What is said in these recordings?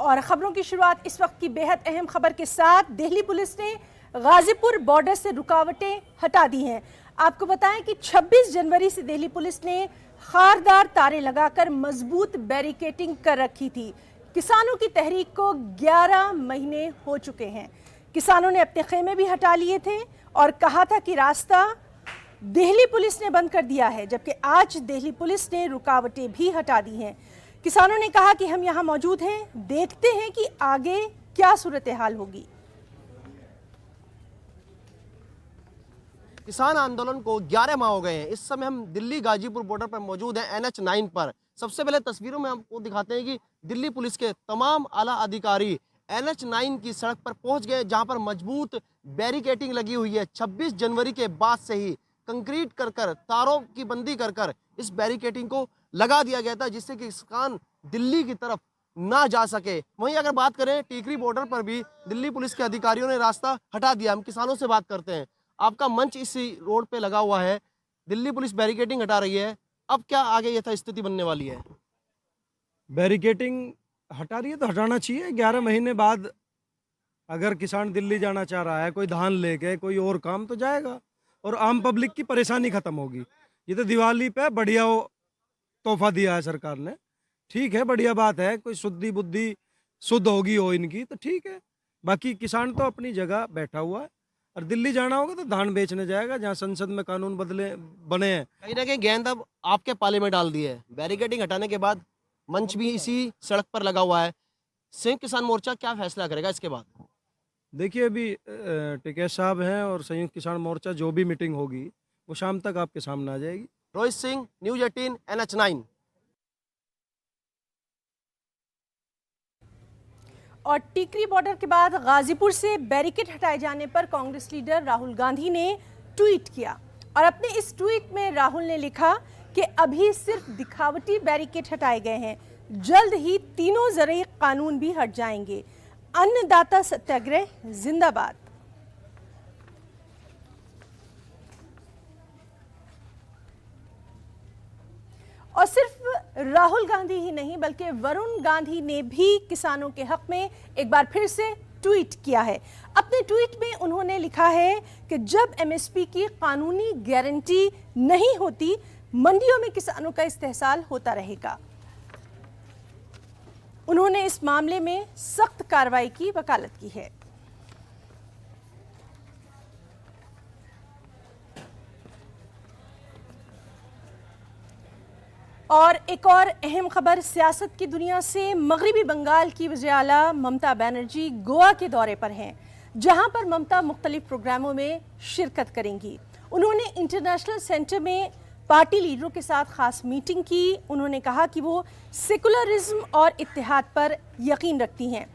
और खबरों की शुरुआत इस वक्त की बेहद अहम खबर के साथ। दिल्ली पुलिस ने गाजीपुर बॉर्डर से रुकावटें हटा दी हैं। आपको बताएं कि 26 जनवरी से दिल्ली पुलिस ने खारदार तारे लगाकर मजबूत बैरिकेडिंग कर रखी थी। किसानों की तहरीक को 11 महीने हो चुके हैं। किसानों ने अपने खेमे भी हटा लिए थे और कहा था कि रास्ता दिल्ली पुलिस ने बंद कर दिया है, जबकि आज दिल्ली पुलिस ने रुकावटें भी हटा दी हैं। किसानों ने कहा कि हम यहां मौजूद हैं, देखते हैं कि आगे क्या सूरत हाल होगी। किसान आंदोलन को 11 माह हो गए हैं। इस समय हम दिल्ली गाजीपुर बॉर्डर पर मौजूद हैं, NH9 पर। सबसे पहले तस्वीरों में आपको दिखाते हैं कि दिल्ली पुलिस के तमाम आला अधिकारी NH9 की सड़क पर पहुंच गए, जहां पर मजबूत बैरिकेडिंग लगी हुई है। 26 जनवरी के बाद से ही कंक्रीट कर तारों की बंदी कर इस बैरिकेडिंग को लगा दिया गया था, जिससे कि किसान दिल्ली की तरफ ना जा सके। वहीं अगर बात करें टीकरी बॉर्डर पर भी दिल्ली पुलिस के अधिकारियों ने रास्ता हटा दिया। हम किसानों से बात करते हैं। आपका मंच इसी रोड पे लगा हुआ है, दिल्ली पुलिस बैरिकेडिंग हटा रही है, अब क्या आगे यथास्थिति बनने वाली है? बैरिकेडिंग हटा रही है तो हटाना चाहिए। 11 महीने बाद अगर किसान दिल्ली जाना चाह रहा है, कोई धान लेके कोई और काम, तो जाएगा और आम पब्लिक की परेशानी खत्म होगी। ये तो दिवाली पे बढ़िया तोहफा दिया है सरकार ने, ठीक है, बढ़िया बात है। कोई शुद्धि बुद्धि शुद्ध होगी हो इनकी तो ठीक है। बाकी किसान तो अपनी जगह बैठा हुआ है और दिल्ली जाना होगा तो धान बेचने जाएगा, जहाँ संसद में कानून बने हैं। कहीं ना कहीं गेंद अब आपके पाले में डाल दी है। बैरिकेडिंग हटाने के बाद मंच भी इसी सड़क पर लगा हुआ है। संयुक्त किसान मोर्चा क्या फैसला करेगा इसके बाद? देखिए, अभी टिकैत साहब हैं और संयुक्त किसान मोर्चा जो भी मीटिंग होगी वो शाम तक आपके सामने आ जाएगी। Rohit Singh, news 18, NH9। और टीकरी बॉर्डर के बाद गाजीपुर से बैरिकेड हटाए जाने पर कांग्रेस लीडर राहुल गांधी ने ट्वीट किया और अपने इस ट्वीट में राहुल ने लिखा कि अभी सिर्फ दिखावटी बैरिकेड हटाए गए हैं, जल्द ही तीनों ज़रूरी कानून भी हट जाएंगे। अन्नदाता सत्याग्रह जिंदाबाद। और सिर्फ राहुल गांधी ही नहीं बल्कि वरुण गांधी ने भी किसानों के हक में एक बार फिर से ट्वीट किया है। अपने ट्वीट में उन्होंने लिखा है कि जब MSP की कानूनी गारंटी नहीं होती, मंडियों में किसानों का इस्तेहसाल होता रहेगा। उन्होंने इस मामले में सख्त कार्रवाई की वकालत की है। और एक और अहम खबर सियासत की दुनिया से। मगरिबी बंगाल की वज़ीर आला ममता बनर्जी गोवा के दौरे पर हैं, जहां पर ममता मुख्तलिफ प्रोग्रामों में शिरकत करेंगी। उन्होंने इंटरनेशनल सेंटर में पार्टी लीडरों के साथ खास मीटिंग की। उन्होंने कहा कि वो सेकुलरिज्म और इत्तेहाद पर यकीन रखती हैं।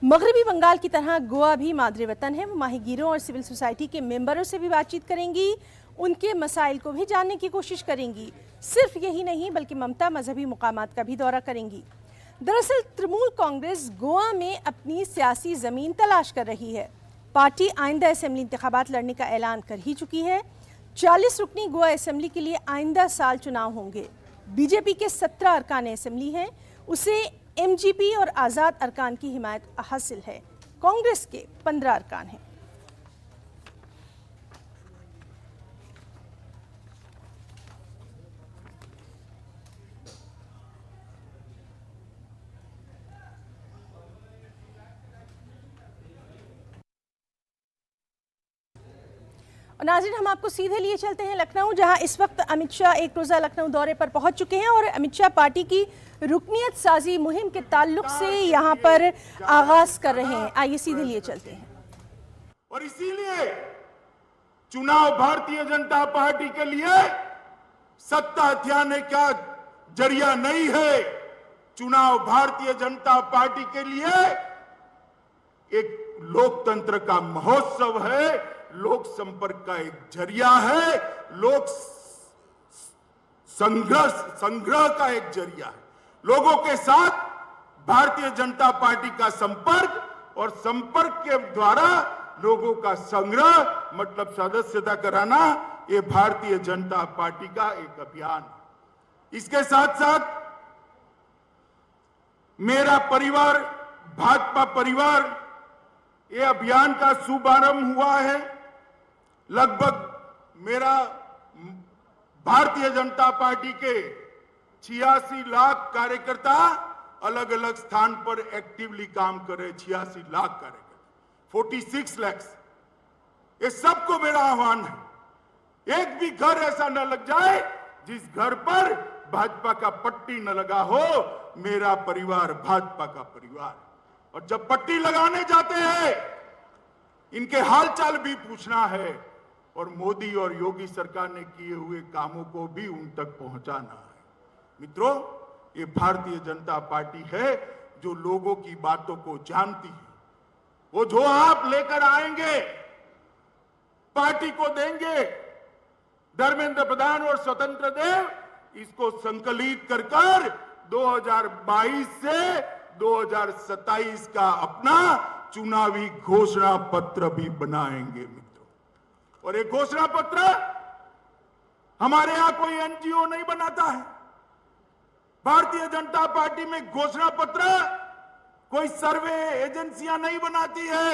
मगरिबी बंगाल की तरह गोवा भी मादरे वतन है। वो माहीगीरों और सिविल सोसाइटी के मेंबरों से भी बातचीत करेंगी, उनके मसाइल को भी जानने की कोशिश करेंगी। सिर्फ यही नहीं बल्कि ममता मजहबी मुकामात का भी दौरा करेंगी। दरअसल तृणमूल कांग्रेस गोवा में अपनी सियासी ज़मीन तलाश कर रही है। पार्टी आइंदा असेंबली इंतखाबात लड़ने का ऐलान कर ही चुकी है। 40 रुकनी गोवा असेंबली के लिए आइंदा साल चुनाव होंगे। बीजेपी के 17 अरकान असेंबली हैं, उसे MGP और आज़ाद अरकान की हिमायत हासिल है। कांग्रेस के 15 अरकान हैं। और नाज़रीन, हम आपको सीधे लिए चलते हैं लखनऊ, जहां इस वक्त अमित शाह एक रोज़ा लखनऊ दौरे पर पहुंच चुके हैं और अमित शाह पार्टी की रुकनियत साजी मुहिम के ताल्लुक से यहां पर आगाज कर रहे हैं। आइए सीधे लिए चलते हैं। और इसीलिए चुनाव भारतीय जनता पार्टी के लिए सत्ता हथियाने का जरिया नहीं है। चुनाव भारतीय जनता पार्टी के लिए एक लोकतंत्र का महोत्सव है, लोक संपर्क का एक जरिया है, लोक संग्रह का एक जरिया है। लोगों के साथ भारतीय जनता पार्टी का संपर्क और संपर्क के द्वारा लोगों का संग्रह, मतलब सदस्यता कराना, ये भारतीय जनता पार्टी का एक अभियान है। इसके साथ साथ मेरा परिवार भाजपा परिवार ये अभियान का शुभारंभ हुआ है। लगभग मेरा भारतीय जनता पार्टी के 86 लाख कार्यकर्ता अलग अलग स्थान पर एक्टिवली काम कर रहे। 86 लाख कार्यकर्ता, 46 लाख। ये सबको मेरा आह्वान है, एक भी घर ऐसा न लग जाए जिस घर पर भाजपा का पट्टी न लगा हो। मेरा परिवार भाजपा का परिवार। और जब पट्टी लगाने जाते हैं, इनके हालचाल भी पूछना है और मोदी और योगी सरकार ने किए हुए कामों को भी उन तक पहुंचाना है। मित्रों, ये भारतीय जनता पार्टी है जो लोगों की बातों को जानती है। वो जो आप लेकर आएंगे, पार्टी को देंगे। धर्मेंद्र प्रधान और स्वतंत्र देव इसको संकलित कर 2022 से 2027 का अपना चुनावी घोषणा पत्र भी बनाएंगे मित्रों। और ये घोषणा पत्र हमारे यहां कोई एनजीओ नहीं बनाता है। भारतीय जनता पार्टी में घोषणा पत्र कोई सर्वे एजेंसियां नहीं बनाती है।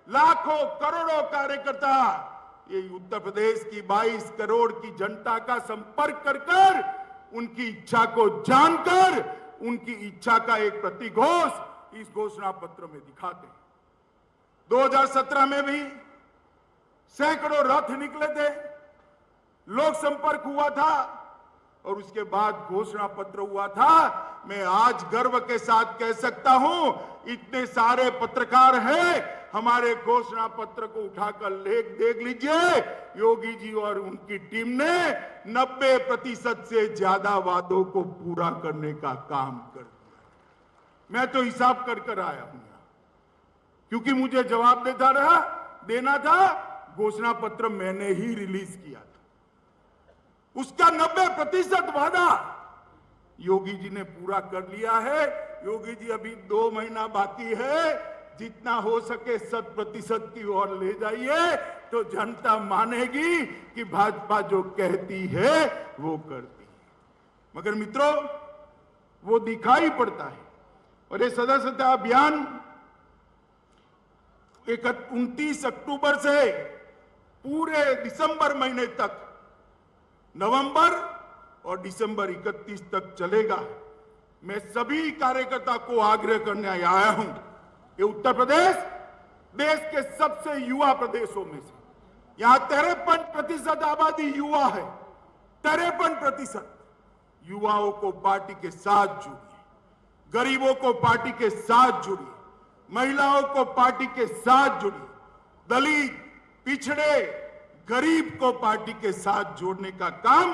लाखों करोड़ों कार्यकर्ता ये उत्तर प्रदेश की 22 करोड़ की जनता का संपर्क कर उनकी इच्छा को जानकर उनकी इच्छा का एक प्रतिघोष इस घोषणा पत्र में दिखाते हैं। 2017 में भी सैकड़ों रथ निकले थे, लोक संपर्क हुआ था और उसके बाद घोषणा पत्र हुआ था। मैं आज गर्व के साथ कह सकता हूं, इतने सारे पत्रकार हैं, हमारे घोषणा पत्र को उठाकर देख लीजिए। योगी जी और उनकी टीम ने 90% से ज्यादा वादों को पूरा करने का काम कर दिया। मैं तो हिसाब कर आया हूं यहां, क्योंकि मुझे जवाब देना था। घोषणा पत्र मैंने ही रिलीज किया था। उसका 90% वादा योगी जी ने पूरा कर लिया है। योगी जी अभी 2 महीना बाकी है, जितना हो सके 100% की ओर ले जाइए तो जनता मानेगी कि भाजपा जो कहती है वो करती है। मगर मित्रों, वो दिखाई पड़ता है। और ये सदस्यता अभियान 29 अक्टूबर से पूरे दिसंबर महीने तक, नवंबर और दिसंबर 31 तक चलेगा। मैं सभी कार्यकर्ता को आग्रह करने आया हूं, ये उत्तर प्रदेश देश के सबसे युवा प्रदेशों में से। यहां 53% आबादी युवा है। 53% युवाओं को पार्टी के साथ जोड़िए, गरीबों को पार्टी के साथ जोड़िए, महिलाओं को पार्टी के साथ जोड़िए, दलित, पिछड़े, गरीब को पार्टी के साथ जोड़ने का काम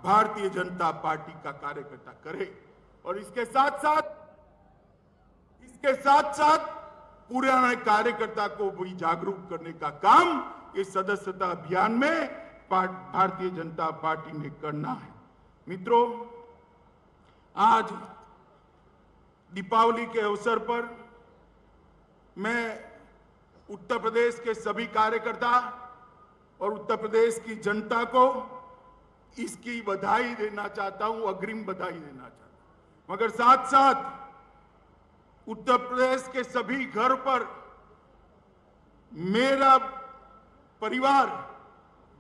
भारतीय जनता पार्टी का कार्यकर्ता करे। और इसके साथ साथ पुराने कार्यकर्ता को भी जागरूक करने का काम इस सदस्यता अभियान में भारतीय जनता पार्टी ने करना है। मित्रों, आज दीपावली के अवसर पर मैं उत्तर प्रदेश के सभी कार्यकर्ता और उत्तर प्रदेश की जनता को इसकी बधाई देना चाहता हूं, अग्रिम बधाई देना चाहता हूं। मगर साथ साथ उत्तर प्रदेश के सभी घर पर मेरा परिवार,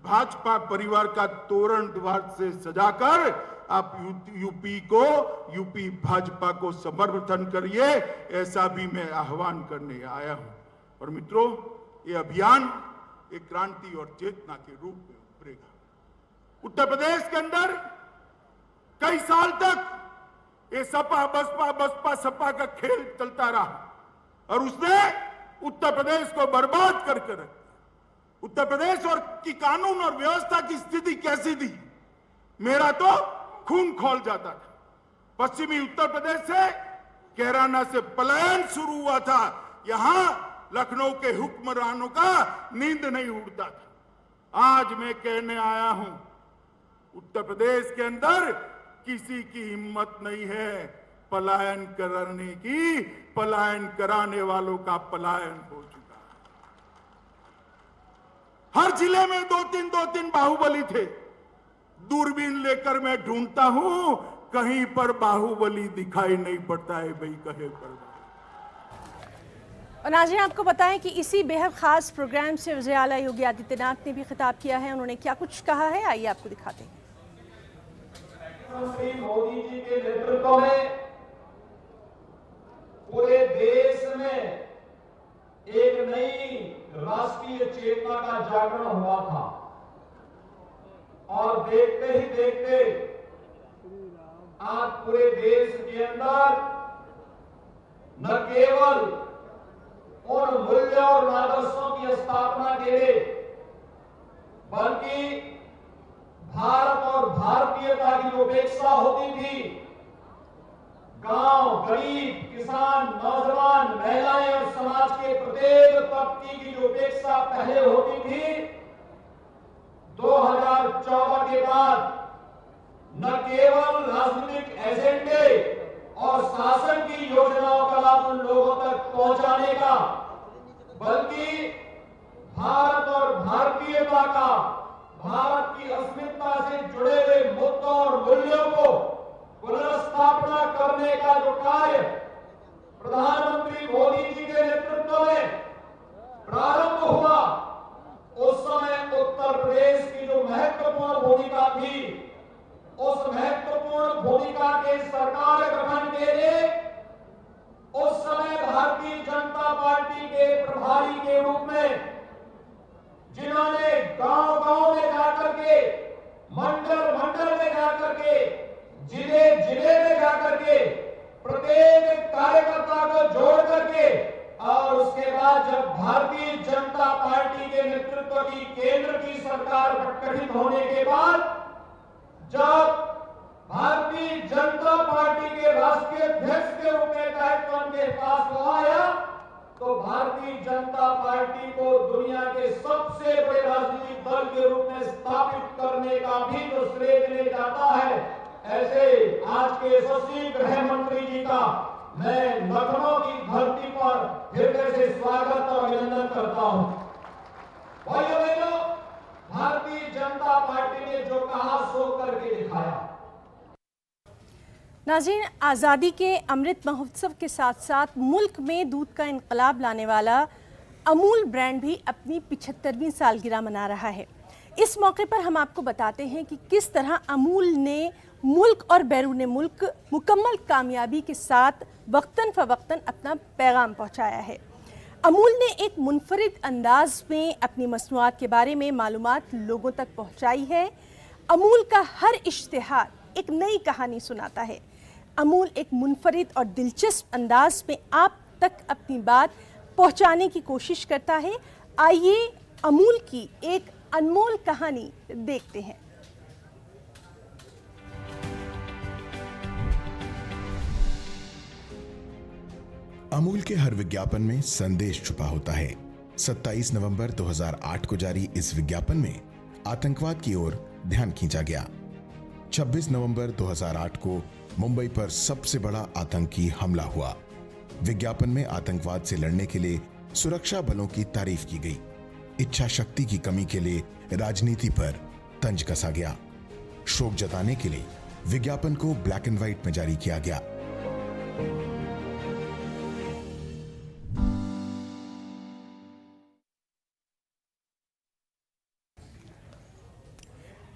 भाजपा परिवार का तोरण द्वार से सजाकर आप यूपी भाजपा को समर्थन करिए, ऐसा भी मैं आह्वान करने आया हूं। और मित्रों, ये अभियान एक क्रांति और चेतना के रूप में उभरेगा। उत्तर प्रदेश के अंदर कई साल तक ये सपा सपा का खेल चलता रहा और उसने उत्तर प्रदेश को बर्बाद करके रखा। उत्तर प्रदेश और की कानून और व्यवस्था की स्थिति कैसी थी, मेरा तो खून खौल जाता था। पश्चिमी उत्तर प्रदेश से, कैराना से पलायन शुरू हुआ था। यहां लखनऊ के हुक्मरानों का नींद नहीं उड़ता था। आज मैं कहने आया हूं, उत्तर प्रदेश के अंदर किसी की हिम्मत नहीं है पलायन करने की। पलायन कराने वालों का पलायन हो चुका है। हर जिले में दो तीन बाहुबली थे। दूरबीन लेकर मैं ढूंढता हूं, कहीं पर बाहुबली दिखाई नहीं पड़ता है। भाई कहे पर और नाज़रीन, आपको बताएं कि इसी बेहद ख़ास प्रोग्राम से वज़ीर आला योगी आदित्यनाथ ने भी खिताब किया है। उन्होंने क्या कुछ कहा है, आइए आपको दिखाते हैं। प्रधानमंत्री मोदी जी के नेतृत्व में पूरे देश में एक नई राष्ट्रीय चेतना का जागरण हुआ था और देखते ही देखते आज पूरे देश के अंदर न केवल उन मूल्य और आदर्शों की स्थापना के लिए बल्कि भारत और भारतीयता की जो उपेक्षा होती थी, गांव, गरीब, किसान, नौजवान, महिलाएं और समाज के प्रत्येक तबके की जो उपेक्षा पहले होती थी, 2014 के बाद न केवल राजनीतिक एजेंडे और शासन की योजनाओं का लाभ उन लोगों तक पहुंचाने का, बल्कि भारत और भारतीयता का, भारत की अस्मिता से जुड़े हुए मुद्दों और मूल्यों को पुनर्स्थापना करने का जो कार्य प्रधानमंत्री मोदी जी के नेतृत्व में प्रारंभ हुआ, उस समय उत्तर प्रदेश की जो महत्वपूर्ण भूमिका थी, उस महत्वपूर्ण भूमिका के सरकार गठन के लिए उस समय भारतीय जनता पार्टी के प्रभारी के रूप में जिन्होंने गांव-गांव में जाकर के, मंडल में जाकर के, जिले में जाकर के प्रत्येक कार्यकर्ता को जोड़ करके और उसके बाद जब भारतीय जनता पार्टी के नेतृत्व की केंद्र की सरकार गठित होने के बाद जब भारतीय जनता पार्टी के राष्ट्रीय अध्यक्ष के रूप में दायित्व उनके पास वो आया, तो भारतीय जनता पार्टी को दुनिया के सबसे बड़े राजनीतिक दल के रूप में स्थापित करने का भी जो श्रेय दिया जाता है, ऐसे आज के यशस्वी गृह मंत्री जी का मैं लखनऊ की धरती पर हृदय से स्वागत और अभिनंदन करता हूं। भाइयों बहनों, भारतीय जनता पार्टी ने जो कहा सो करके दिखाया। नाज़रीन, आज़ादी के अमृत महोत्सव के साथ साथ मुल्क में दूध का इनकलाब लाने वाला अमूल ब्रांड भी अपनी 75वीं सालगिरह मना रहा है। इस मौके पर हम आपको बताते हैं कि किस तरह अमूल ने मुल्क और बैरून मुल्क मुकम्मल कामयाबी के साथ वक्तन फ़वक्तन अपना पैगाम पहुंचाया है। अमूल ने एक मुनफरिद अंदाज में अपनी मसनूआत के बारे में मालूमात लोगों तक पहुंचाई है। अमूल का हर इश्तिहार एक नई कहानी सुनाता है। अमूल एक मुनफरिद और दिलचस्प अंदाज में आप तक अपनी बात पहुंचाने की कोशिश करता है। आइए अमूल की एक अनमोल कहानी देखते हैं। अमूल के हर विज्ञापन में संदेश छुपा होता है। 27 नवंबर 2008 को जारी इस विज्ञापन में आतंकवाद की ओर ध्यान खींचा गया। 26 नवंबर 2008 को मुंबई पर सबसे बड़ा आतंकी हमला हुआ। विज्ञापन में आतंकवाद से लड़ने के लिए सुरक्षा बलों की तारीफ की गई। इच्छा शक्ति की कमी के लिए राजनीति पर तंज कसा गया। शोक जताने के लिए विज्ञापन को ब्लैक एंड व्हाइट में जारी किया गया।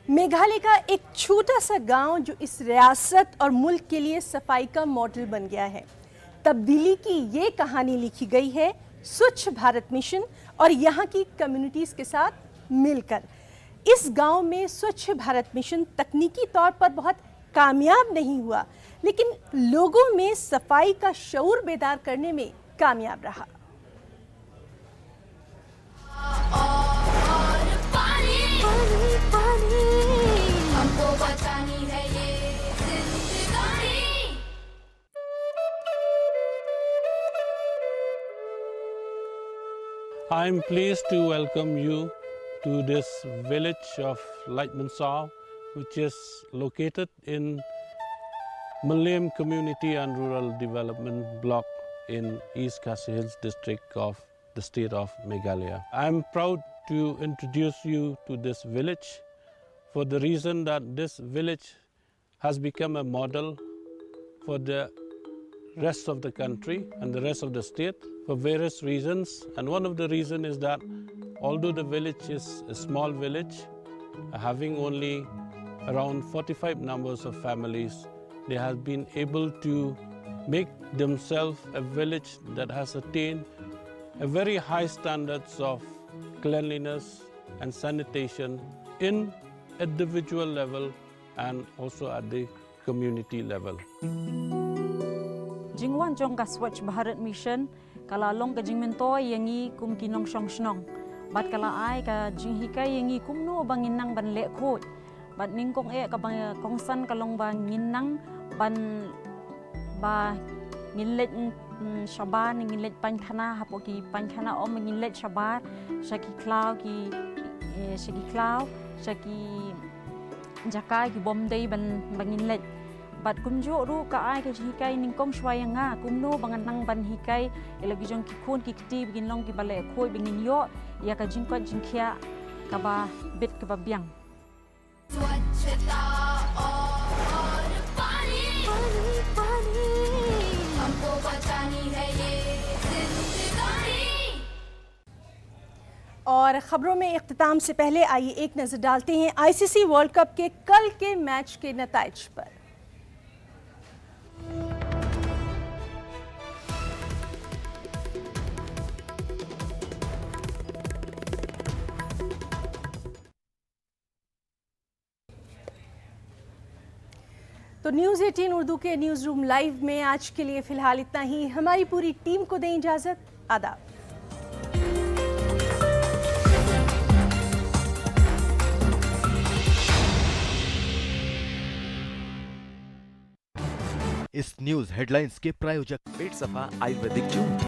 मेघालय का एक छोटा सा गांव जो इस रियासत और मुल्क के लिए सफाई का मॉडल बन गया है। तब्दीली की ये कहानी लिखी गई है स्वच्छ भारत मिशन और यहाँ की कम्युनिटीज़ के साथ मिलकर। इस गांव में स्वच्छ भारत मिशन तकनीकी तौर पर बहुत कामयाब नहीं हुआ, लेकिन लोगों में सफाई का शऊर बेदार करने में कामयाब रहा। I am pleased to welcome you to this village of Lightmansau, which is located in Malayam Community and Rural Development Block in East Khasi Hills district of the state of Meghalaya. I am proud to introduce you to this village for the reason that this village has become a model for the rest of the country and the rest of the state for various reasons. And one of the reasons is that although the village is a small village, having only around 45 numbers of families, they have been able to make themselves a village that has attained a very high standards of cleanliness and sanitation in individual level and also at the community level. Jingwan jong ka Swachh Bharat Mission kala long ka jingmento yangi kum kinong shong shnong bat kala ai ka jinghikai yangi kum no banginang ban le khot bat ning kong e ka bang kong san kalong banginang ban ba ngilet shaban ngilet pankhana hapoki pankhana om ngilet shabar shaki cloud ki shaki cloud shaki jakai ki bomdei ban bangilet bat kumjo ru ka ai ka hikai ning kong shwayanga kumno banganang ban hikai elagi jong ki khon ki kti begin long ki bale khoi begin yo ya ka jingkot jingkhia ka ba bit ka ba biang स्वच्छता और पानी पानी हमको बचानी है ये जिंदगानी। और खबरों में इख्तिताम से पहले आइए एक नजर डालते हैं आईसीसी वर्ल्ड कप के कल के मैच के नताइज पर। तो न्यूज़ 18 उर्दू के न्यूज़ रूम लाइव में आज के लिए फिलहाल इतना ही। हमारी पूरी टीम को दें इजाज़त। आदाब। इस न्यूज हेडलाइंस के प्रायोजक पेट सफा आयुर्वेदिक जूस।